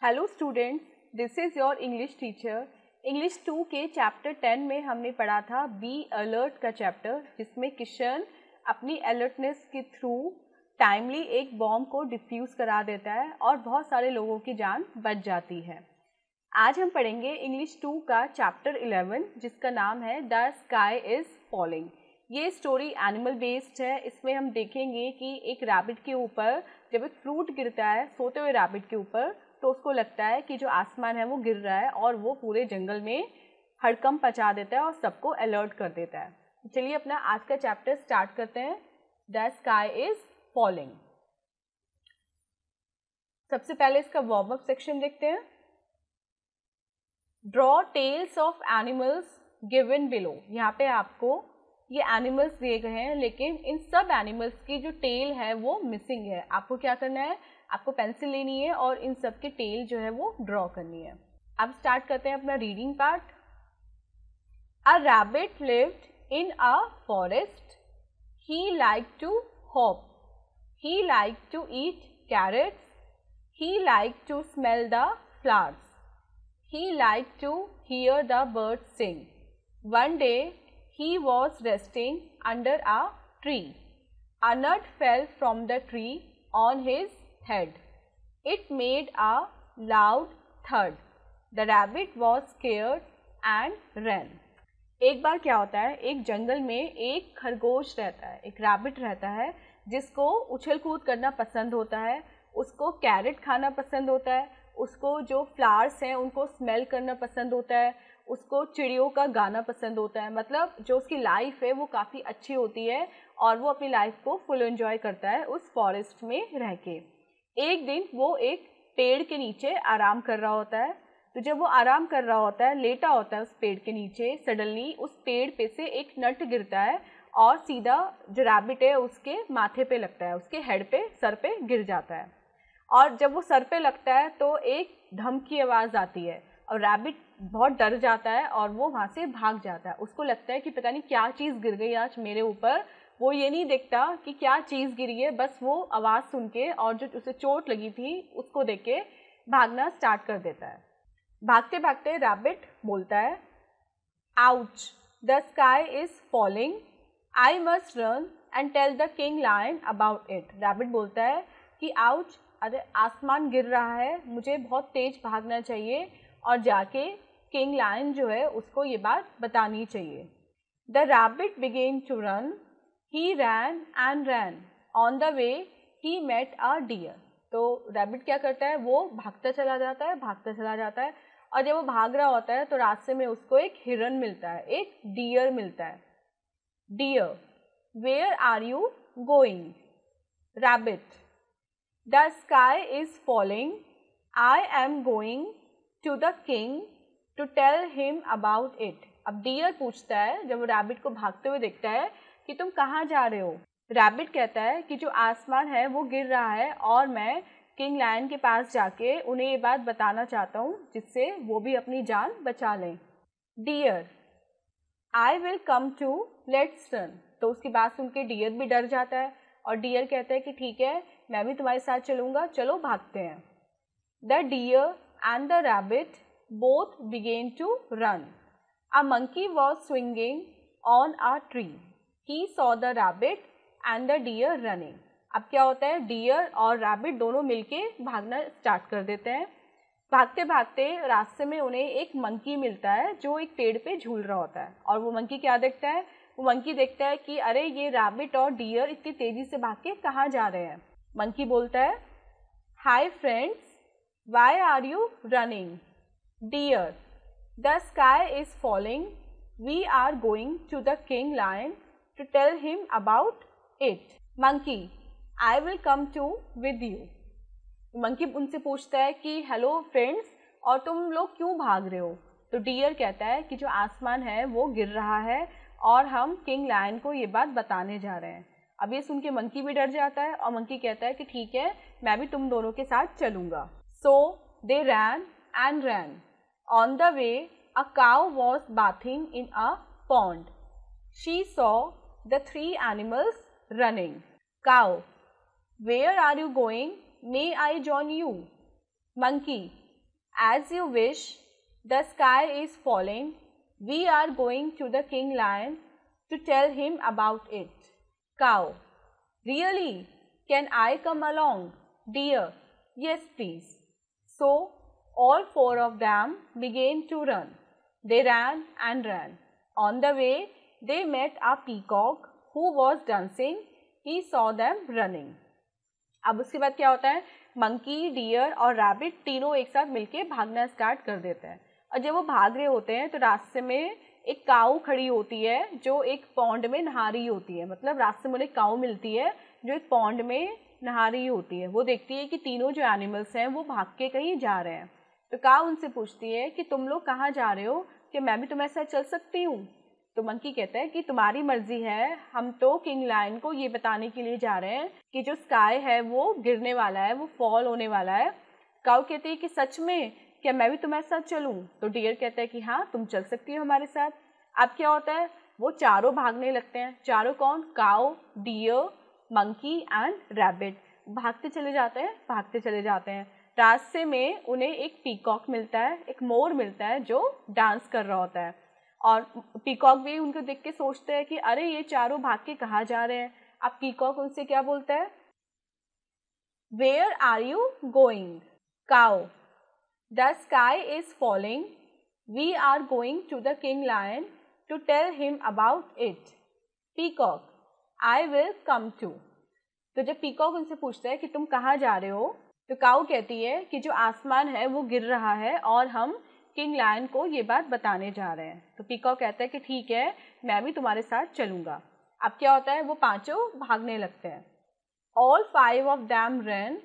Hello students, this is your English teacher. English 2 के chapter 10 में हमने पढ़ा था बी अलर्ट का चैप्टर, जिसमें किशन अपनी अलर्टनेस के थ्रू टाइमली एक बॉम्ब को डिफ्यूज़ करा देता है और बहुत सारे लोगों की जान बच जाती है। आज हम पढ़ेंगे इंग्लिश 2 का चैप्टर 11, जिसका नाम है द स्काई इज़ फॉलिंग। ये स्टोरी एनिमल बेस्ड है। इसमें हम देखेंगे कि एक रैबिट के ऊपर जब एक फ्रूट गिरता है सोते हुए रैबिट के ऊपर, तो उसको लगता है कि जो आसमान है वो गिर रहा है और वो पूरे जंगल में हड़कंप मचा देता है और सबको अलर्ट कर देता है। चलिए अपना आज का चैप्टर स्टार्ट करते हैं। The sky is falling. सबसे पहले इसका वार्म अप सेक्शन देखते हैं। Draw tails of animals given below. यहाँ पे आपको ये एनिमल्स दिए गए हैं, लेकिन इन सब एनिमल्स की जो टेल है वो मिसिंग है। आपको क्या करना है, आपको पेंसिल लेनी है और इन सब की टेल जो है वो ड्रॉ करनी है। अब स्टार्ट करते हैं अपना reading part. A rabbit lived in a forest. He like to hop. He like to eat carrots. He like to smell the flowers. He liked to hear the birds sing. One day he was resting under a tree. A nut fell from the tree on his head. It made a loud thud. The rabbit was scared and ran. एक बार क्या होता है, एक जंगल में एक खरगोश रहता है, एक रैबिट रहता है जिसको उछल कूद करना पसंद होता है, उसको कैरेट खाना पसंद होता है, उसको जो फ्लावर्स हैं उनको स्मेल करना पसंद होता है, उसको चिड़ियों का गाना पसंद होता है। मतलब जो उसकी लाइफ है वो काफ़ी अच्छी होती है और वो अपनी लाइफ को फुल एंजॉय करता है उस फॉरेस्ट में रह के। एक दिन वो एक पेड़ के नीचे आराम कर रहा होता है। तो जब वो आराम कर रहा होता है, लेटा होता है उस पेड़ के नीचे, सडनली उस पेड़ पे से एक नट गिरता है और सीधा जो रैबिट है उसके माथे पे लगता है, उसके हेड पे, सर पे गिर जाता है। और जब वो सर पे लगता है तो एक धम की आवाज़ आती है और रैबिट बहुत डर जाता है और वो वहाँ से भाग जाता है। उसको लगता है कि पता नहीं क्या चीज़ गिर गई आज मेरे ऊपर। वो ये नहीं देखता कि क्या चीज़ गिरी है, बस वो आवाज़ सुन के और जो उसे चोट लगी थी उसको देख के भागना स्टार्ट कर देता है। भागते भागते रैबिट बोलता है, ouch, the sky is falling, I must run and tell the king lion about it. Rabbit बोलता है कि आउच, अरे आसमान गिर रहा है, मुझे बहुत तेज भागना चाहिए और जाके किंग लायन जो है उसको ये बात बतानी चाहिए। The rabbit began to run, he ran and ran, on the way he met a deer. तो रैबिट क्या करता है, वो भागता चला जाता है, भागता चला जाता है और जब वो भाग रहा होता है तो रास्ते में उसको एक हिरन मिलता है, एक डियर मिलता है। Deer, where are you going? Rabbit, The sky is falling. I am going to the king to tell him about it. अब डियर पूछता है, जब वो रैबिट को भागते हुए देखता है, कि तुम कहाँ जा रहे हो? रैबिट कहता है कि जो आसमान है वो गिर रहा है और मैं किंग लायन के पास जाके उन्हें ये बात बताना चाहता हूँ जिससे वो भी अपनी जान बचा लें। Deer, I will come too, let's run. तो उसकी बात सुन के डियर भी डर जाता है और डियर कहता है कि ठीक है, मैं भी तुम्हारे साथ चलूँगा, चलो भागते हैं। The deer and the rabbit both began to run. A monkey was swinging on a tree. He saw the rabbit and the deer running. अब क्या होता है, डियर और रैबिट दोनों मिलके भागना स्टार्ट कर देते हैं। भागते भागते रास्ते में उन्हें एक मंकी मिलता है जो एक पेड़ पे झूल रहा होता है और वो मंकी क्या देखता है, वो मंकी देखता है कि अरे ये रैबिट और डियर इतनी तेजी से भाग के कहाँ जा रहे हैं। मंकी बोलता है, hi friends, why are you running? Deer, the sky is falling, we are going to the king lion to tell him about it. Monkey, I will come too with you. Monkey उनसे पूछता है कि hello friends, और तुम लोग क्यों भाग रहे हो? तो डियर कहता है कि जो आसमान है वो गिर रहा है और हम किंग लायन को ये बात बताने जा रहे हैं। अब ये सुन के मंकी भी डर जाता है और मंकी कहता है कि ठीक है, मैं भी तुम दोनों के साथ चलूँगा। So they ran and ran. On the way a cow was bathing in a pond. She saw the 3 animals running. Cow, where are you going? May I join you? Monkey, As you wish, the sky is falling. We are going to the king lion to tell him about it. Cow. Really? Can I come along? Deer. Yes, please. So all four of them began to run. They ran and ran. On the way, they met a peacock who was dancing. He saw them running. अब उसके बाद क्या होता है, monkey, dear और rabbit तीनों एक साथ मिलके भागना स्टार्ट कर देते हैं. और जब वो भाग रहे होते हैं तो रास्ते में एक काऊ खड़ी होती है जो एक पॉन्ड में नहा रही होती है. मतलब रास्ते में एक काऊ मिलती है जो एक पॉन्ड में नहा रही होती है. वो देखती है कि तीनों जो एनिमल्स हैं वो भाग के कहीं जा रहे हैं. तो काऊ उनसे पूछती है कि तुम लोग कहाँ जा रहे हो, कि मैं भी तुम्हारे साथ चल सकती हूँ. तो मंकी कहता है कि तुम्हारी मर्जी है, हम तो किंग लायन को ये बताने के लिए जा रहे हैं कि जो स्काई है वो गिरने वाला है, वो फॉल होने वाला है. काऊ कहती है कि सच में, क्या मैं भी तुम्हारे साथ चलूं? तो डियर कहता है कि हाँ, तुम चल सकती हो हमारे साथ. अब क्या होता है, वो चारों भागने लगते हैं. चारों कौन? काऊ, डियर, मंकी एंड रैबिट. भागते चले जाते हैं, भागते चले जाते हैं. रास्ते में उन्हें एक पीकॉक मिलता है, एक मोर मिलता है जो डांस कर रहा होता है. और पीकॉक भी उनको देख के सोचते हैं कि अरे ये चारों भाग के कहाँ जा रहे हैं. अब पीकॉक उनसे क्या बोलता है, where are you going? Cow, the sky is falling. We are going to the king lion to tell him about it. Peacock, I will come too. तो जब पीकॉक उनसे पूछता है कि तुम कहाँ जा रहे हो, तो काऊ कहती है कि जो आसमान है वो गिर रहा है और हम किंग लायन को ये बात बताने जा रहे हैं. तो पीकॉक कहता है कि ठीक है, मैं भी तुम्हारे साथ चलूंगा. अब क्या होता है, वो पांचों भागने लगते हैं. All 5 of them ran.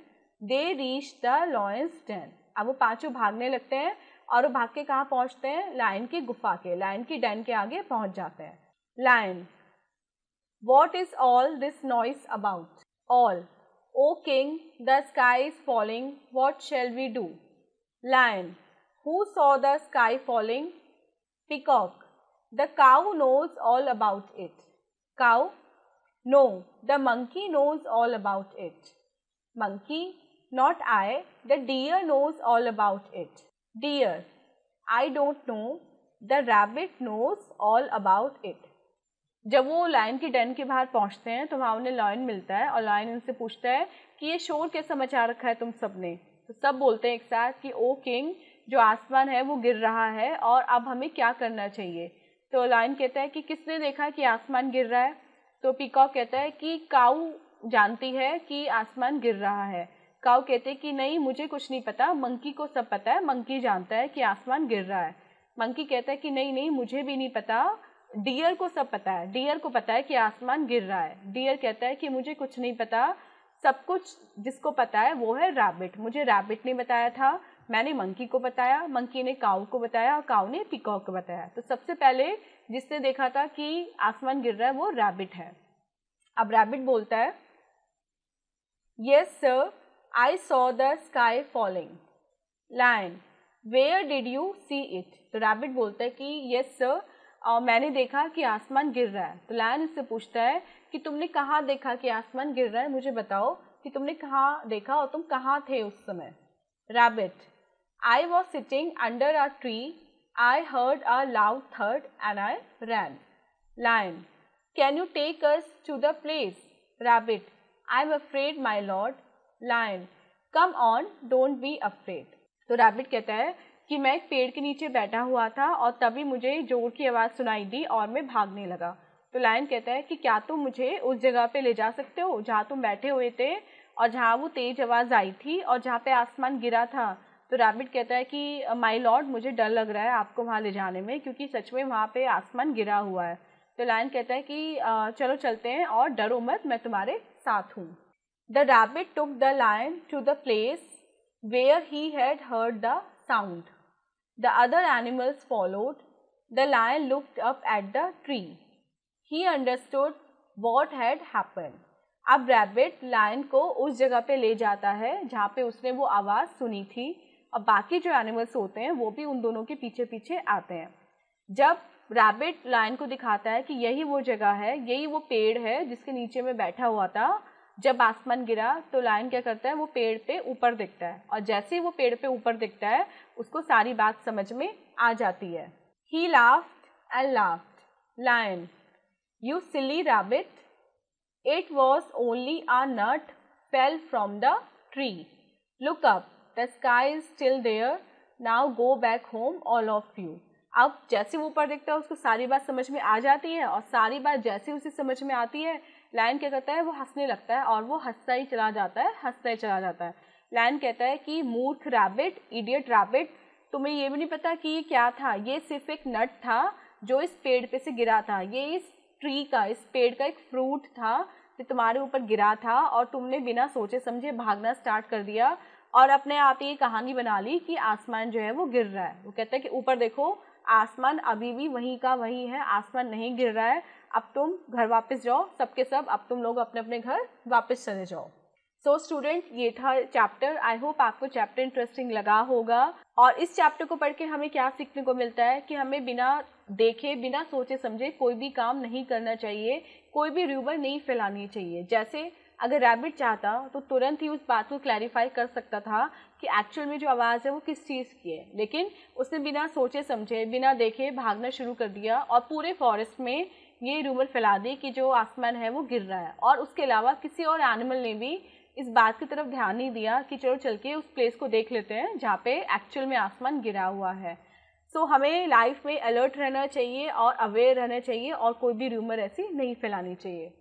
They reached the lion's den. अब वो पांचों भागने लगते हैं और वो भाग के कहाँ पहुँचते हैं, लायन की गुफा के, लायन की डेन के आगे पहुँच जाते हैं. Lion, what is all this noise about? All, O king, the sky is falling. What shall we do? Lion, who saw the sky falling? Peacock, the cow knows all about it. Cow, no, the monkey knows all about it. Monkey, not I, the deer knows all about it. Deer, I don't know, the rabbit knows all about it. जब वो lion की Dane के बाहर पहुंचते हैं तो वहाँ उन्हें लायन मिलता है और लायन उनसे पूछता है कि ये शोर कैसा मचा रखा है तुम सब ने. तो सब बोलते हैं एक साथ कि ओ किंग, जो आसमान है वो गिर रहा है और अब हमें क्या करना चाहिए. तो लायन कहता है कि किसने देखा कि आसमान गिर रहा है. तो पीकॉक कहता है कि काऊ जानती है कि आसमान गिर रहा है. काऊ कहते हैं कि नहीं, मुझे कुछ नहीं पता, मंकी को सब पता है, मंकी जानता है कि आसमान गिर रहा है. मंकी कहता है कि नहीं नहीं, मुझे भी नहीं पता, डियर को सब पता है, डियर को पता है कि आसमान गिर रहा है. डियर कहता है कि मुझे कुछ नहीं पता, सब कुछ जिसको पता है वो है रैबिट. मुझे रैबिट ने बताया था, मैंने मंकी को बताया, मंकी ने काऊ को बताया और काऊ ने पीकॉक को बताया. तो सबसे पहले जिसने देखा था कि आसमान गिर रहा है वो रैबिट है. अब रैबिट बोलता है, yes sir, I saw the sky falling. Lion, where did you see it? तो रैबिट बोलता है कि यस सर, मैंने देखा कि आसमान गिर रहा है. तो लायन इससे पूछता है कि तुमने कहाँ देखा कि आसमान गिर रहा है, मुझे बताओ कि तुमने कहाँ देखा और तुम कहाँ थे उस समय. Rabbit, I was sitting under a tree. I heard a loud third and I ran. Lion, can you take us to the place? Rabbit, I am afraid my lord. Lion, come on, don't be afraid. तो rabbit कहता है कि मैं एक पेड़ के नीचे बैठा हुआ था और तभी मुझे जोर की आवाज़ सुनाई दी और मैं भागने लगा. तो लायन कहता है कि क्या तुम मुझे उस जगह पे ले जा सकते हो जहाँ तुम बैठे हुए थे और जहाँ वो तेज आवाज़ आई थी और जहाँ पे आसमान गिरा था. तो रैबिट कहता है कि माय लॉर्ड, मुझे डर लग रहा है आपको वहाँ ले जाने में, क्योंकि सच में वहाँ पे आसमान गिरा हुआ है. तो लायन कहता है कि चलो चलते हैं और डरो मत, मैं तुम्हारे साथ हूँ. The rabbit took the lion to the place where he had heard the sound. The other animals followed. The lion looked up at the tree. He understood what had happened. अब रैबिट लायन को उस जगह पे ले जाता है जहाँ पे उसने वो आवाज़ सुनी थी और बाकी जो एनिमल्स होते हैं वो भी उन दोनों के पीछे पीछे आते हैं. जब रैबिट लायन को दिखाता है कि यही वो जगह है, यही वो पेड़ है जिसके नीचे मैं बैठा हुआ था, जब आसमान गिरा तो लायन क्या करता है, वो पेड़ पे ऊपर दिखता है, और जैसे ही वो पेड़ पे ऊपर दिखता है उसको सारी बात समझ में आ जाती है। He laughed and laughed. Lion, you silly rabbit. It was only a nut fell from the tree. Look up, the sky is still there. Now go back home, all of you. अब जैसे वो ऊपर दिखता है उसको सारी बात समझ में आ जाती है, और सारी बात जैसे उसे समझ में आती है लायन क्या करता है, वो हंसने लगता है, और वो हंसता ही चला जाता है, हंसता ही चला जाता है। लायन कहता है कि मूर्ख रैबिट, इडियट रैबिट, तुम्हें ये भी नहीं पता कि ये क्या था, ये सिर्फ एक नट था जो इस पेड़ पे से गिरा था, ये इस ट्री का, इस पेड़ का एक फ्रूट था जो तुम्हारे ऊपर गिरा था, और तुमने बिना सोचे समझे भागना स्टार्ट कर दिया और अपने आप ही कहानी बना ली कि आसमान जो है वो गिर रहा है। वो कहता है कि ऊपर देखो, आसमान अभी भी वहीं का वहीं है, आसमान नहीं गिर रहा है, अब तुम घर वापस जाओ, सबके सब अब तुम लोग अपने अपने घर वापस चले जाओ। सो स्टूडेंट, ये था चैप्टर। आई होप आपको चैप्टर इंटरेस्टिंग लगा होगा। और इस चैप्टर को पढ़ के हमें क्या सीखने को मिलता है कि हमें बिना देखे, बिना सोचे समझे कोई भी काम नहीं करना चाहिए, कोई भी र्यूमर नहीं फैलानी चाहिए। जैसे अगर रैबिट चाहता तो तुरंत ही उस बात को क्लैरिफाई कर सकता था कि एक्चुअल में जो आवाज़ है वो किस चीज़ की है, लेकिन उसने बिना सोचे समझे, बिना देखे भागना शुरू कर दिया और पूरे फॉरेस्ट में ये रूमर फैला दी कि जो आसमान है वो गिर रहा है। और उसके अलावा किसी और एनिमल ने भी इस बात की तरफ ध्यान नहीं दिया कि चलो चल के उस प्लेस को देख लेते हैं जहाँ पे एक्चुअल में आसमान गिरा हुआ है। सो हमें लाइफ में अलर्ट रहना चाहिए और अवेयर रहना चाहिए, और कोई भी रूमर ऐसी नहीं फैलानी चाहिए।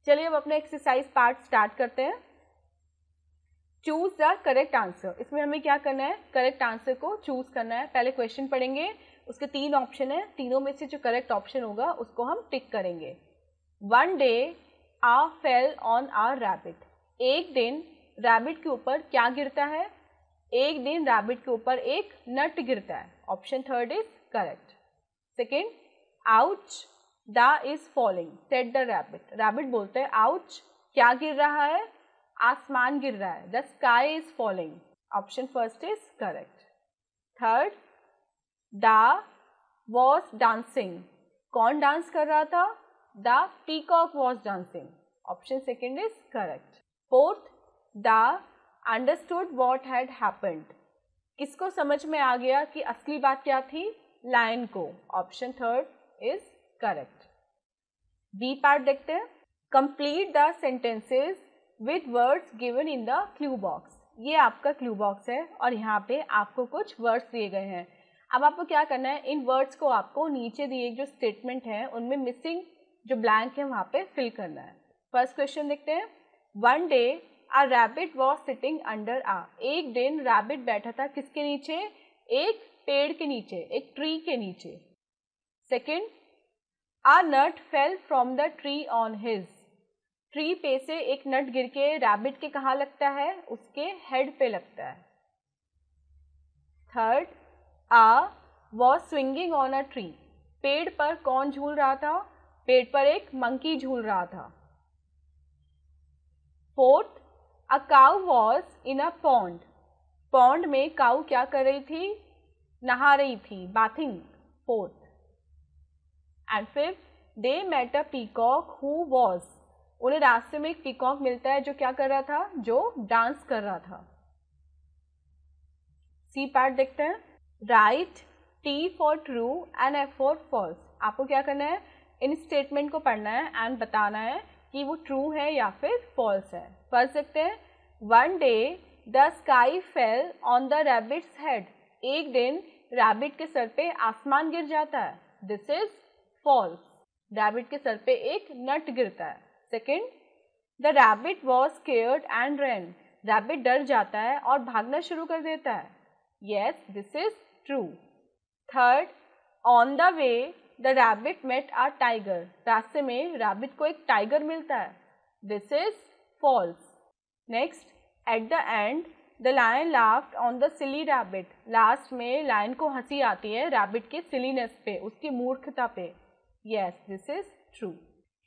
चलिए अब अपना एक्सरसाइज पार्ट स्टार्ट करते हैं। Choose the correct answer. इसमें हमें क्या करना है, करेक्ट आंसर को चूज करना है। पहले क्वेश्चन पढ़ेंगे, उसके 3 ऑप्शन है, तीनों में से जो करेक्ट ऑप्शन होगा उसको हम टिक करेंगे। One day a fell on a rabbit. एक दिन रैबिट के ऊपर क्या गिरता है, एक दिन रैबिट के ऊपर एक नट गिरता है। Option 3 is correct. Second, ouch the is falling said the rabbit. Rabbit बोलते हैं आउच, क्या गिर रहा है, आसमान गिर रहा है, the sky is falling. Option 1 is correct. Third, the was dancing. कौन डांस कर रहा था, the peacock was dancing. Option 2 is correct. Fourth, the understood what had happened. किसको समझ में आ गया कि असली बात क्या थी, लायन को। Option 3 is correct. B part देखते हैं। Complete the sentences with words given in the clue box. ये आपका क्लू बॉक्स है और यहाँ पे आपको कुछ वर्ड्स दिए गए हैं। अब आपको क्या करना है, इन वर्ड्स को आपको नीचे दिए जो स्टेटमेंट है उनमें मिसिंग जो ब्लैंक है वहाँ पे फिल करना है। फर्स्ट क्वेश्चन देखते हैं। One day a rabbit was sitting under a. एक दिन रैबिट बैठा था किसके नीचे, एक पेड़ के नीचे, एक ट्री के नीचे। Second, a nut fell from the tree on his. Tree पे से एक नट गिर के रैबिट के कहाँ लगता है, उसके हेड पे लगता है। Third, a was swinging on a tree. पेड़ पर कौन झूल रहा था, पेड़ पर एक मंकी झूल रहा था। Fourth, a cow was in a pond. Pond में काउ क्या कर रही थी, नहा रही थी, bathing. Fourth and fifth, they met a peacock who was. उन्हें रास्ते में एक पीकॉक मिलता है जो क्या कर रहा था, जो डांस कर रहा था। सी पार्ट देखते हैं। Write T for true and F for false. आपको क्या करना है, इन स्टेटमेंट को पढ़ना है एंड बताना है कि वो ट्रू है या फिर फॉल्स है। फर्स्ट देखते हैं। One day the sky fell on the rabbits head. एक दिन रैबिट के सर पे आसमान गिर जाता है। This is false. रैबिट के सर पे एक नट गिरता है। Second, the rabbit was scared and ran. Rabbit डर जाता है और भागना शुरू कर देता है। Yes, this is true. Third, on the way the rabbit met a tiger. रास्ते में रैबिट को एक टाइगर मिलता है। This is false. Next, at the end the lion laughed on the silly rabbit. Last में लायन को हंसी आती है रैबिट के सिलीनेस पे, उसकी मूर्खता पे। Yes, this is true.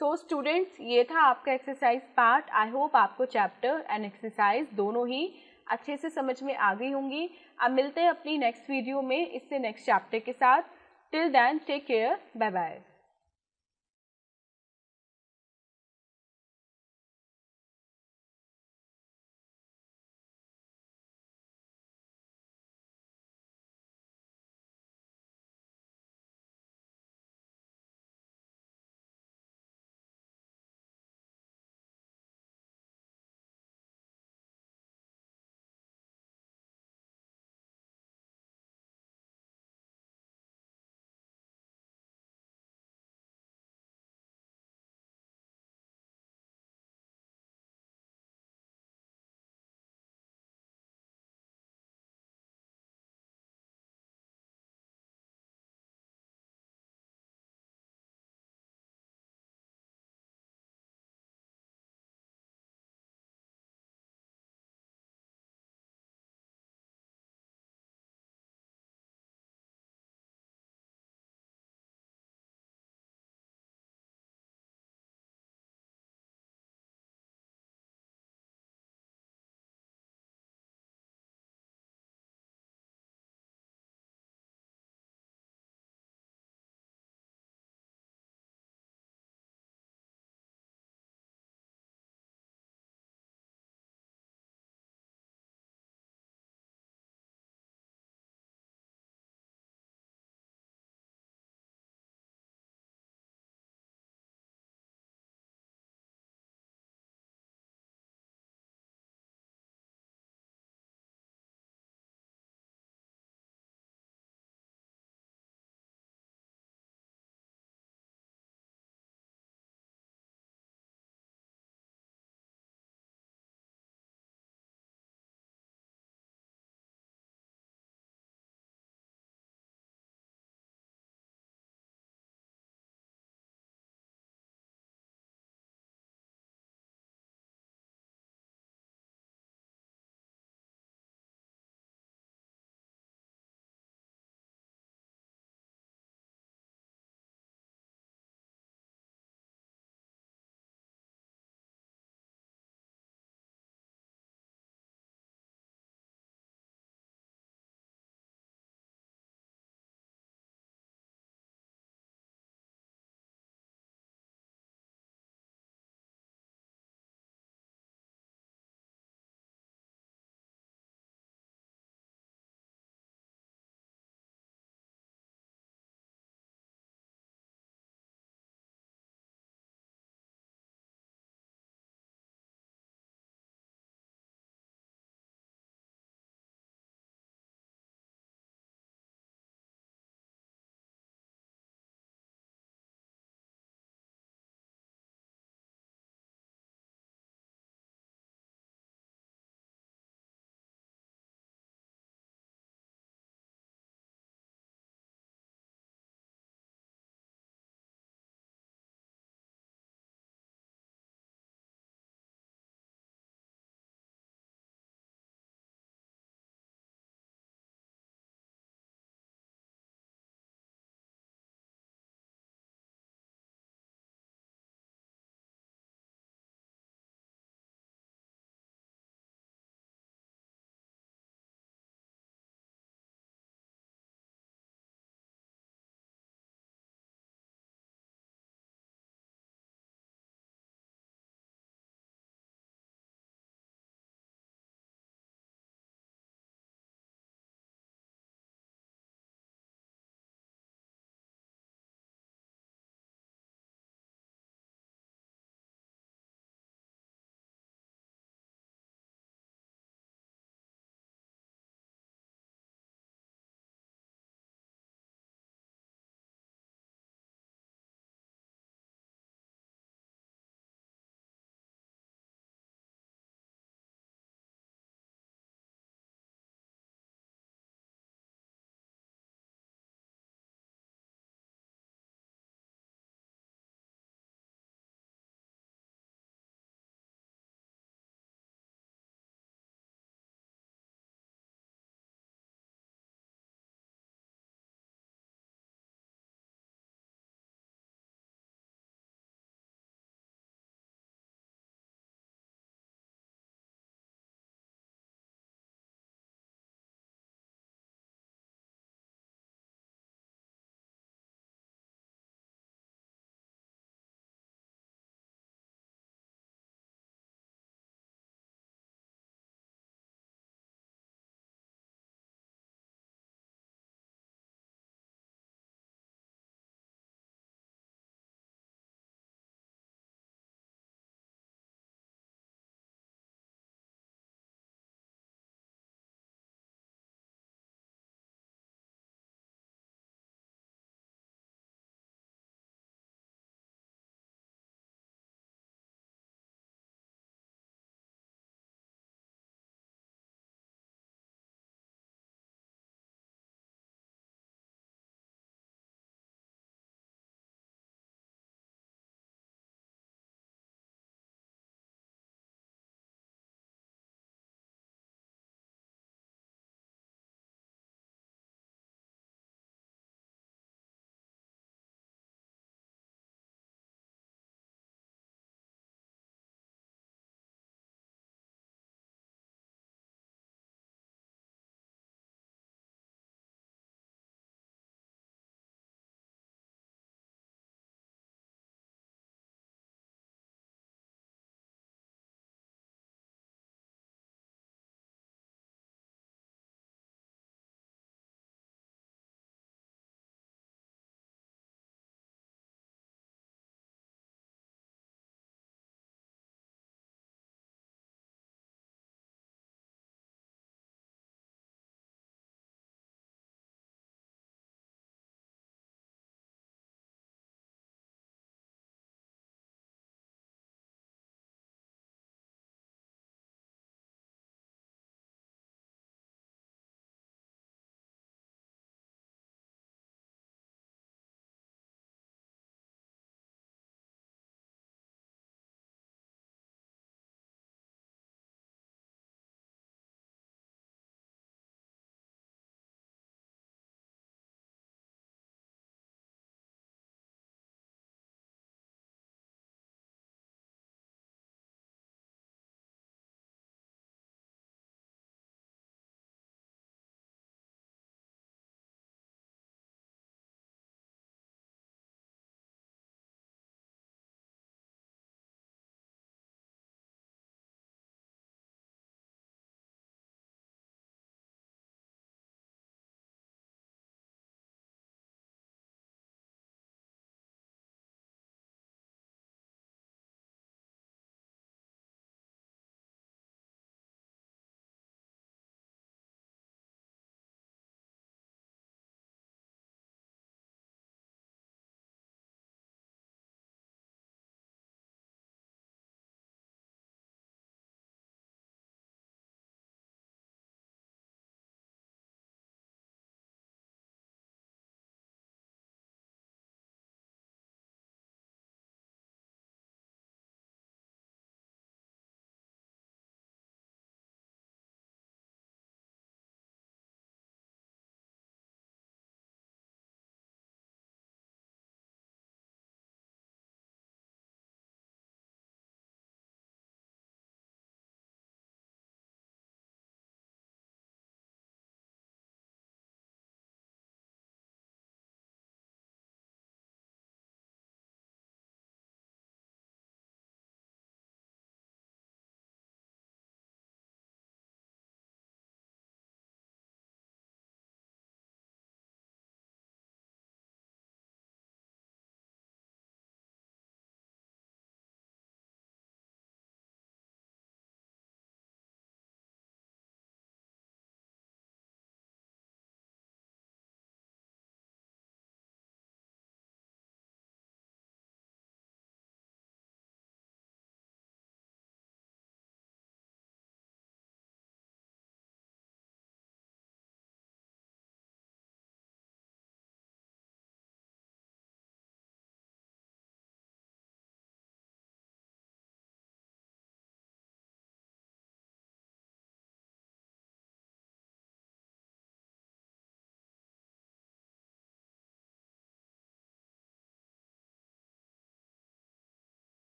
So students, ये था आपका एक्सरसाइज पार्ट। आई होप आपको चैप्टर एंड एक्सरसाइज दोनों ही अच्छे से समझ में आ गई होंगी। अब मिलते हैं अपनी नेक्स्ट वीडियो में इससे नेक्स्ट चैप्टर के साथ। Till then take care, bye bye.